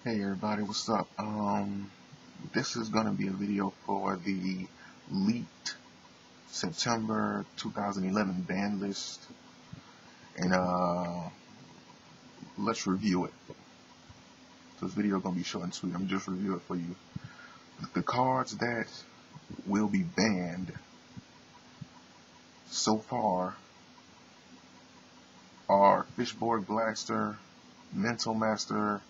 Hey everybody, what's up? This is gonna be a video for the leaked September 2011 ban list, and let's review it. So this video is gonna be short and sweet. I'm just review it for you. The cards that will be banned so far are Fishboard Blaster, Mental Master,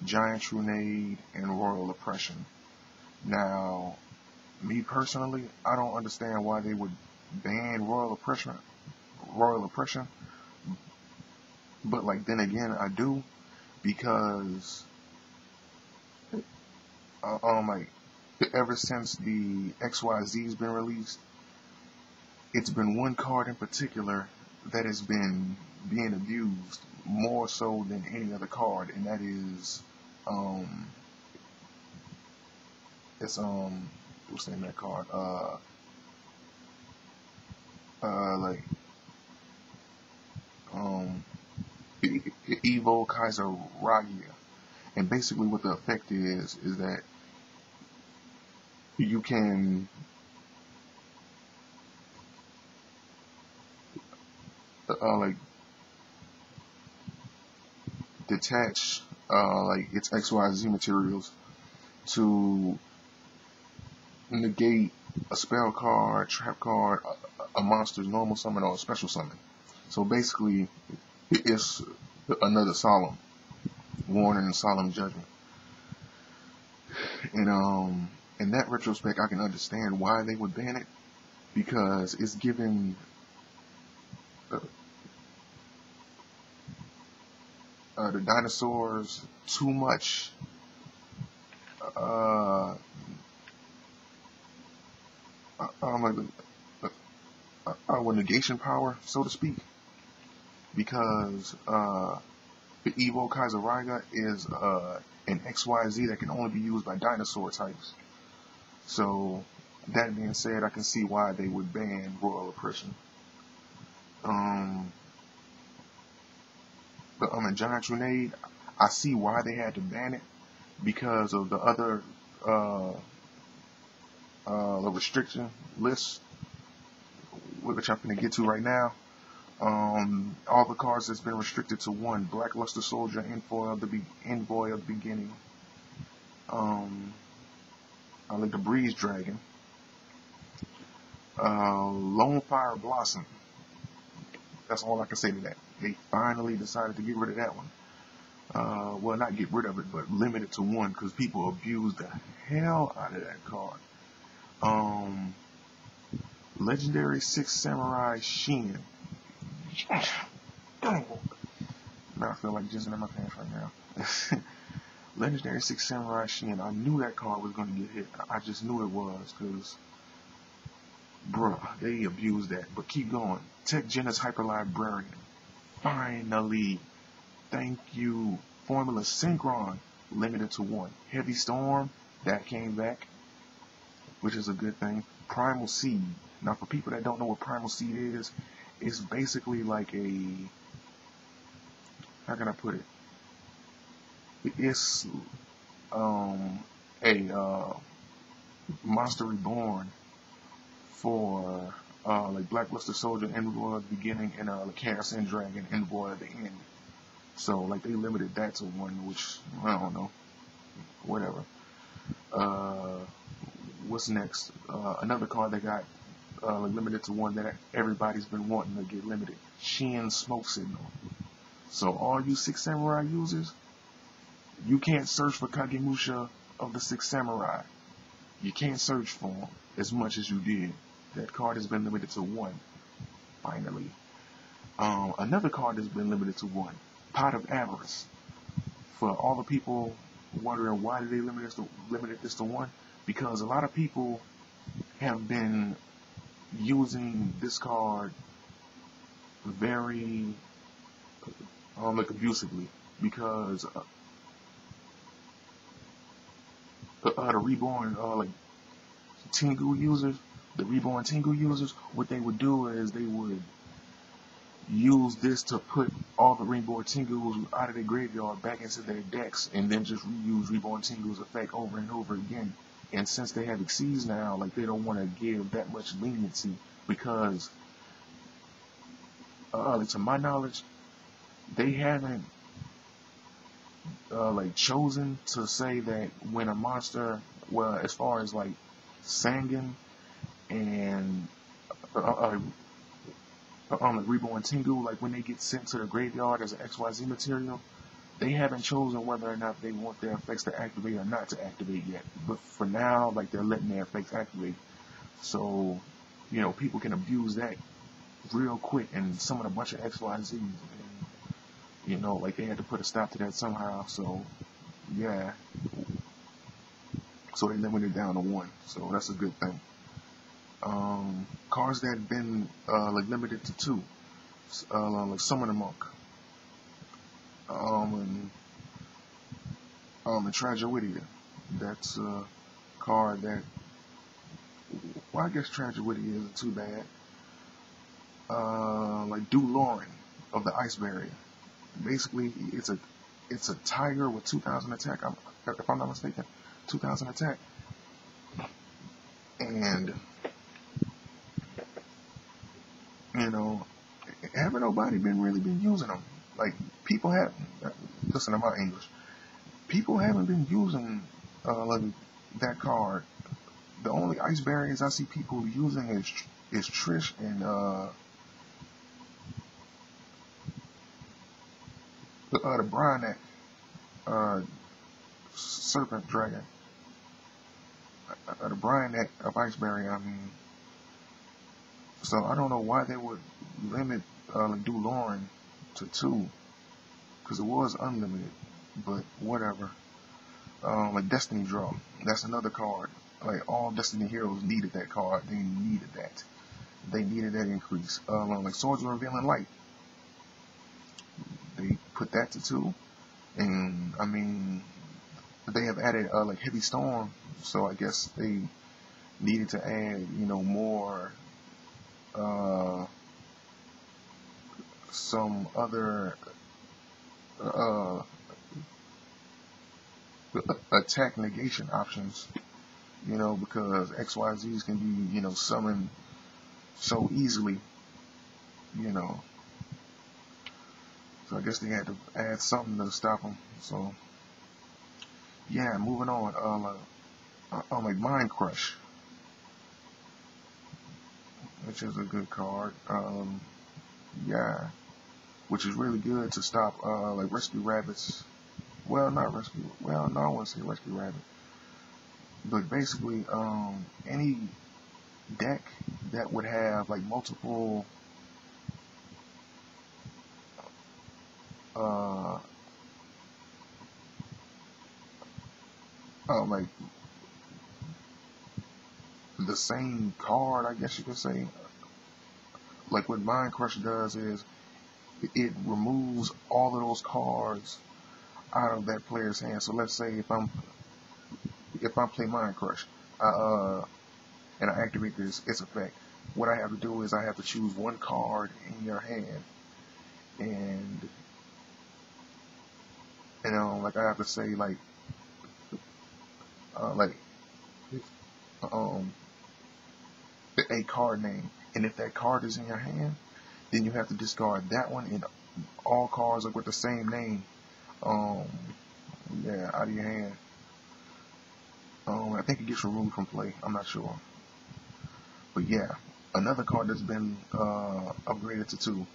Giant Trunade, and Royal Oppression. Now, me personally, I don't understand why they would ban Royal Oppression, but like then again, I do, because like ever since the XYZ's been released, it's been one card in particular that has been being abused more so than any other card, and that is it's what's the name of that card? Like Evo Kaiser Ragia. And basically what the effect is that you can like detach like its XYZ materials to negate a spell card, trap card, a monster's normal summon, or a special summon. So basically it's another solemn warning and solemn judgment. And in that retrospect, I can understand why they would ban it, because it's giving the dinosaurs too much negation power, so to speak, because the Evo Kaiser Raga is an XYZ that can only be used by dinosaur types. So that being said, I can see why they would ban Royal Oppression. In Giant Trunade, I see why they had to ban it, because of the other the restriction list, which I'm going to get to right now. All the cards that's been restricted to one: Blackluster Soldier, Envoy of the Beginning, like the Breeze Dragon, Lone Fire Blossom. That's all I can say to that. They finally decided to get rid of that one. Well, not get rid of it, but limit it to one, because people abuse the hell out of that card. Legendary Six Samurai Shin. Now I feel like jizzing in my pants right now. Legendary Six Samurai Shin. I knew that card was going to get hit. I just knew it was, because, bruh, they abused that. But keep going. Tech Genus Hyper Librarian. Finally. Thank you. Formula Synchron. Limited to one. Heavy Storm. That came back, which is a good thing. Primal Seed. Now, for people that don't know what Primal Seed is, it's basically like a, how can I put it? It's a Monster Reborn for like Blackluster Soldier, Envoy of the Beginning, and like Chaos End Dragon, Envoy of the End. So like they limited that to one, which I don't know, whatever. What's next? Another card that got limited to one that everybody's been wanting to get limited: Shin Smoke Signal. So all you Six Samurai users, you can't search for Kagemusha of the Six Samurai. You can't search for him as much as you did. That card has been limited to one, finally. Another card has been limited to one: Pot of Avarice. For all the people wondering why did they limit this to one, because a lot of people have been using this card very like abusively, because the reborn like Tengu users, what they would do is they would use this to put all the Reborn Tingles out of their graveyard back into their decks, and then just reuse Reborn Tingles effect over and over again. And since they have Exceeds now, like, they don't want to give that much leniency, because like, to my knowledge, they haven't like chosen to say that when a monster, well, as far as like Sangan and like Reborn Tingle, like when they get sent to the graveyard as an XYZ material, they haven't chosen whether or not they want their effects to activate or not to activate yet. But for now, like, they're letting their effects activate. So, you know, people can abuse that real quick and summon a bunch of XYZs. And, you know, like, they had to put a stop to that somehow. So, yeah. So they limited it down to 1. So that's a good thing. Cards that have been like limited to 2, like Summon a Monk, and Tragiwidia. That's a card that, well, I guess Tragiwidia isn't too bad. Like Lauren of the Ice Barrier. Basically, it's a tiger with 2,000 attack. If I'm not mistaken, 2,000 attack, and you know, haven't nobody really been using them. Like, people have, listen to my English, people haven't been using like that card. The only Ice Barriers I see people using is Trish and the Bryonac Serpent Dragon. The Bryonac of Ice Barrier, I mean. So I don't know why they would limit Lauren to 2, because it was unlimited, but whatever. Like Destiny Draw, that's another card. Like, all Destiny heroes needed that card. They needed that. They needed that increase. Like Swords of Revealing Light, they put that to 2, and I mean, they have added like Heavy Storm, so I guess they needed to add, you know, more. Some other attack negation options, you know, because XYZs can be, you know, summoned so easily, you know. So I guess they had to add something to stop them. So yeah, moving on. Like Mind Crush, which is a good card. Yeah, which is really good to stop like Rescue Rabbits. Well, not Rescue. Well, no, I wouldn't say Rescue Rabbit. But basically, any deck that would have like multiple like the same card, I guess you could say. Like, what Mind Crush does is it removes all of those cards out of that player's hand. So let's say if I play Mind Crush, and I activate its effect, what I have to do is I have to choose one card in your hand, and you know, like, I have to say like a card name, and if that card is in your hand, then you have to discard that one and all cards like with the same name, yeah, out of your hand. I think it gets removed from play. I'm not sure, but yeah, another card that's been upgraded to 2,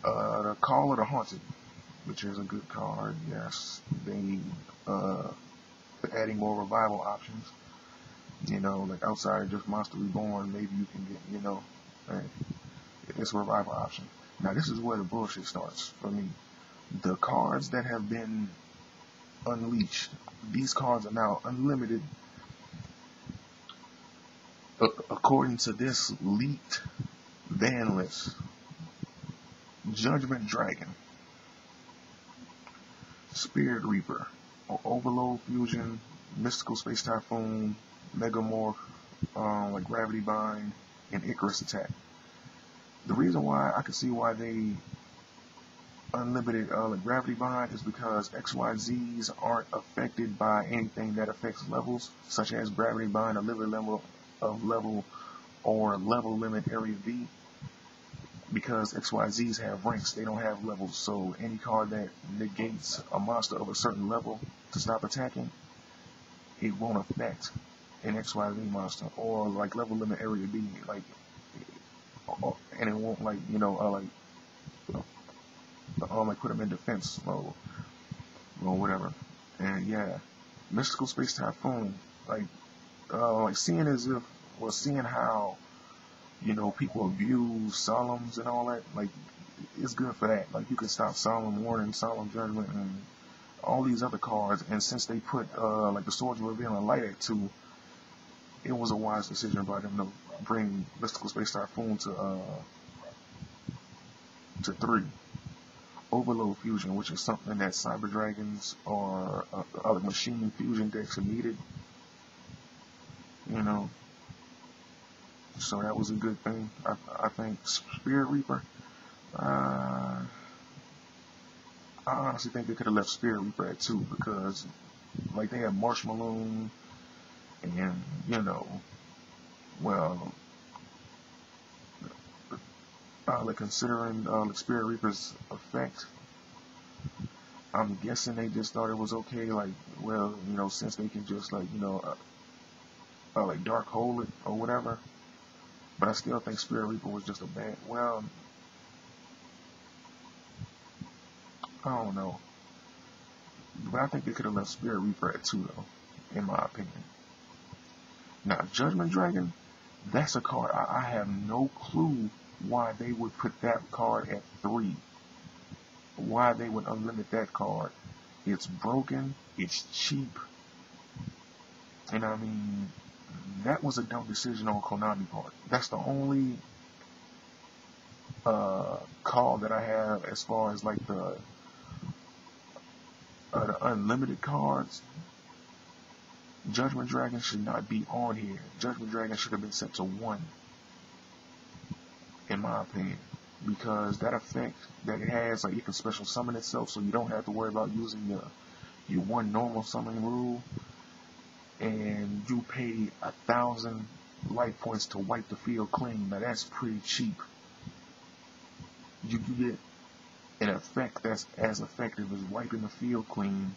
the Call of the Haunted, which is a good card. Yes, they adding more revival options. You know, like outside of just Monster Reborn, maybe you can get, you know, it's a revival option. Now, this is where the bullshit starts for me. The cards that have been unleashed, these cards are now unlimited according to this leaked ban list. Judgment Dragon, Spirit Reaper, Overload Fusion, Mystical Space Typhoon, Megamorph, like Gravity Bind, and Icarus Attack. The reason why I can see why they unlimited like gravity bind is because XYZs aren't affected by anything that affects levels, such as gravity bind, a limit level of level, or level limit area V. Because XYZs have ranks, they don't have levels. So any card that negates a monster of a certain level to stop attacking, it won't affect an XYZ monster, or like level limit area B, like, and it won't like like put them in defense mode or whatever. And yeah, Mystical Space Typhoon, like seeing as if, well, seeing how, people abuse Solemns and all that, like, it's good for that. Like, you can stop Solemn Warning, Solemn Judgment, and all these other cards. And since they put like the Swords of Revealing Light at 2, it was a wise decision by them to bring Mystical Space Typhoon to 3. Overload Fusion, which is something that Cyber Dragons or other machine fusion decks are needed, so that was a good thing. I think Spirit Reaper, I honestly think they could have left Spirit Reaper at 2, because like they have Marshmallow, and well, like considering like Spirit Reaper's effect, I'm guessing they just thought it was okay, like, well, since they can just like like Dark Hole it or whatever. But I still think Spirit Reaper was just a bad, well, I don't know. But I think they could have left Spirit Reaper at 2 though, in my opinion. Now, Judgment Dragon, that's a card I have no clue why they would put that card at 3. Why they would unlimit that card. It's broken, it's cheap, and I mean, that was a dumb decision on Konami part. That's the only call that I have as far as like the unlimited cards. Judgment Dragon should not be on here. Judgment Dragon should have been set to 1, in my opinion, because that effect that it has, like, it can special summon itself, so you don't have to worry about using your 1 normal summoning rule, and you pay 1,000 life points to wipe the field clean. Now that's pretty cheap. You get an effect that's as effective as wiping the field clean,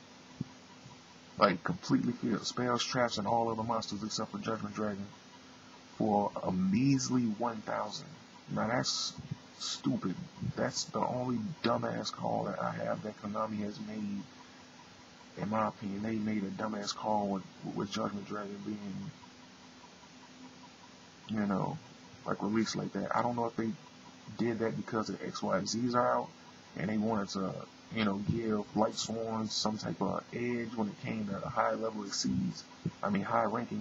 like completely field spells, traps, and all other monsters except for Judgment Dragon, for a measly 1,000. Now that's stupid. That's the only dumbass call that I have that Konami has made. In my opinion, they made a dumbass call with Judgment Dragon being, like, released like that. I don't know if they did that because the XYZs are out and they wanted to, give Light Sworns some type of edge when it came to high ranking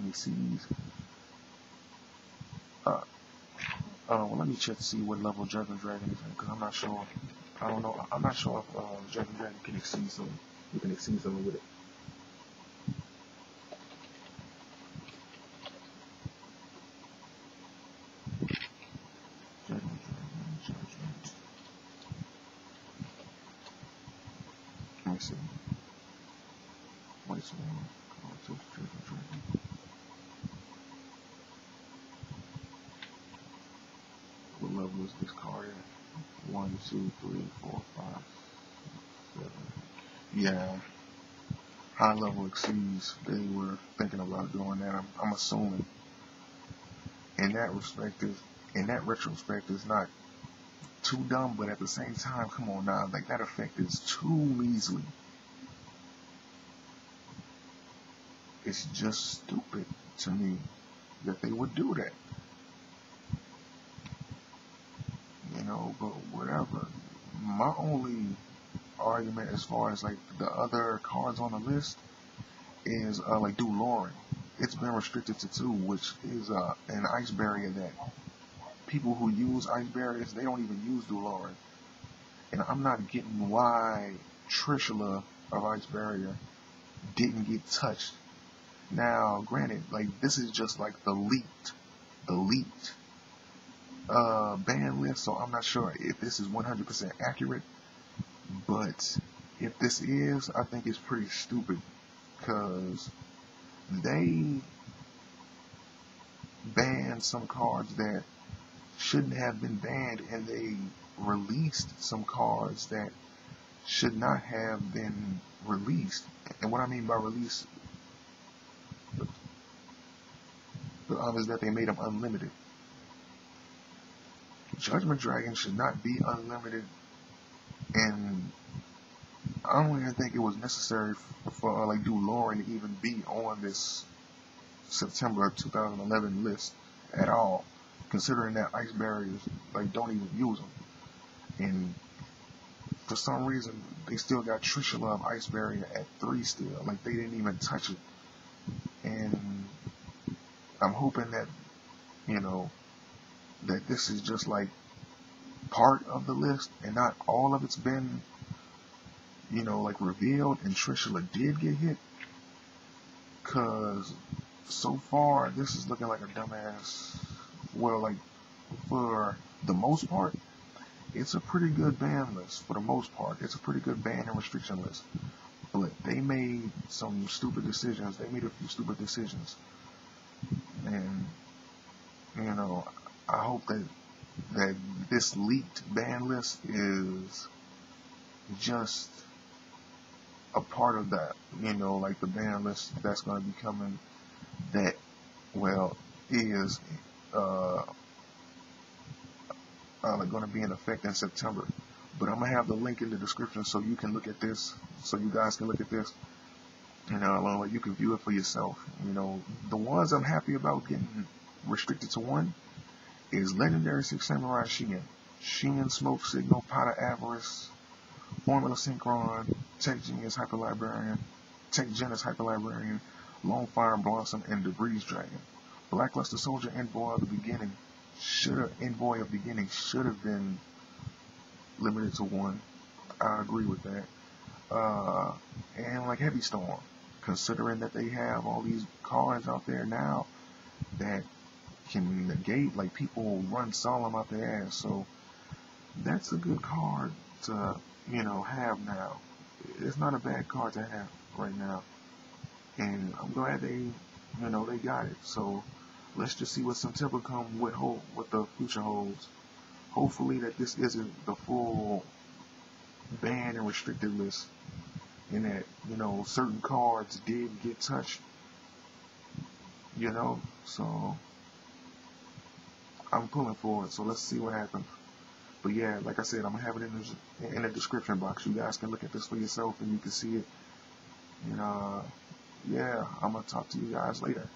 exceeds. Well, let me check to see what level Judgment Dragon is in, because I'm not sure. I don't know. I'm not sure if Judgment Dragon can exceed something. You can exceed something with it. Judgment. Let me see. White Swan. Judgment Dragon. What level is this card at? 1, 2, 3, 4, 5, 6, 7. Yeah. High level exceeds. They were thinking about doing that. I'm assuming. In that retrospect, is not too dumb, but at the same time, come on now, like, that effect is too measly. It's just stupid to me that they would do that. But whatever. My only argument as far as like the other cards on the list is like Duloran. It's been restricted to 2, which is an ice barrier that people who use ice barriers, they don't even use Duloran. And I'm not getting why Trishula of Ice Barrier didn't get touched. Now, granted, like, this is just like the leaked ban list, so I'm not sure if this is 100% accurate. But if this is, I think it's pretty stupid because they banned some cards that shouldn't have been banned, and they released some cards that should not have been released. And what I mean by release is that they made them unlimited. Judgment Dragon should not be unlimited, and I don't even think it was necessary for like Dulorin to even be on this September 2011 list at all, considering that ice barriers like don't even use them. And for some reason, they still got Trishalove Ice Barrier at 3 still. Like, they didn't even touch it. And I'm hoping that, that this is just like part of the list and not all of it's been, like revealed and Trishula did get hit. Because so far, this is looking like a dumbass. Well, like, for the most part, it's a pretty good ban list. For the most part, it's a pretty good ban and restriction list. But they made some stupid decisions. They made a few stupid decisions. And, I hope that this leaked ban list is just a part of that. Like the ban list that's going to be coming that, well, is going to be in effect in September. But I'm going to have the link in the description so you can look at this, so you guys can look at this, you can view it for yourself. The ones I'm happy about getting restricted to 1 is Legendary 6 Samurai Shien Smoke Signal, Powder Avarice, Formula Synchron, Tech Genius Hyper Librarian, Tech Genesis Hyper Librarian, Lone Fire Blossom, and Debris Dragon. Blackluster Soldier Envoy of Beginning should have been limited to 1. I agree with that. And like Heavy Storm, considering that they have all these cards out there now that can negate, like people run Solemn out their ass, so that's a good card to, have now. It's not a bad card to have right now. And I'm glad they got it. So let's just see what September come with what the future holds. Hopefully that this isn't the full ban and restricted list, and that, certain cards did get touched, so I'm pulling for it. So let's see what happens. But yeah, like I said, I'm gonna have it in the description box. You guys can look at this for yourself and you can see it. And yeah, I'm gonna talk to you guys later.